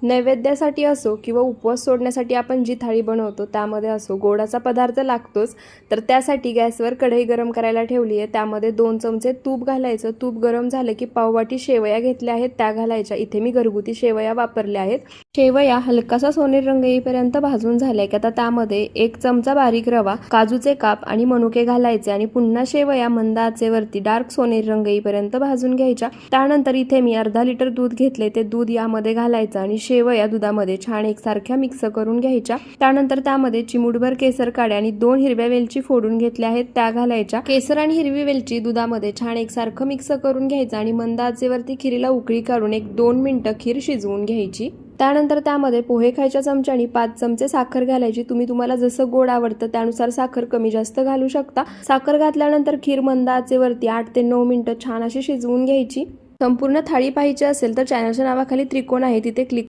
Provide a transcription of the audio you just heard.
नैवेद्यासाठी असो किंवा उपवास सोडण्यासाठी आपण जी थाळी बनवतो त्यामध्ये असो गोडाचा पदार्थ लागतोच। तर त्यासाठी गॅसवर कढई गरम करायला ठेवली आहे। त्यामध्ये 2 चमचे तूप घालायचं। तूप गरम झालं की पाववाटी शेवया घेतल्या आहेत त्या घालायच्या। इथे मी घरगुती शेवया वापरल्या आहेत। शेवया हलकासा सोनेरी रंग येईपर्यंत भाजून झाल्या की आता त्यामध्ये 1 चमचा बारीक रवा, काजूचे काप आणि मनुके घालायचे आणि पुन्हा शेवया मंद आचेवरती डार्क सोनेरी रंग येईपर्यंत भाजून घ्यायच्या। त्यानंतर इथे मी अर्धा लिटर दूध घेतले, ते दूध यामध्ये घालायचं आणि शेवया दुधामध्ये छान एकसारख्या मिक्स करून घ्यायच्या। त्यानंतर त्यामध्ये चिमूटभर केसर काड्या आणि 2 हिरव्या वेलची फोडून घेतल्या आहेत त्या घालायच्या। केसर आणि हिरवी वेलची दुधामध्ये छान एकसारखं मिक्स करून घ्यायचं आणि मंद आचेवरती खीरीला उकळी काढून 1-2 मिनिटं खीर शिजवून घ्यायची। त्यानंतर त्यामध्ये पोहे खायच्या चमच्याने 5 चमचे साखर घालायची। तुम्हाला जसं गोड आवडतं त्यानुसार साखर कमी जास्त घालू शकता। साखर घातल्यानंतर खीर मंद आचेवरती 8 ते 9 मिनिटं छान अशी शिजवून घ्यायची। संपूर्ण थाळी पाहिजे असेल तर चॅनलच्या नावाखाली त्रिकोण आहे तिथे क्लिक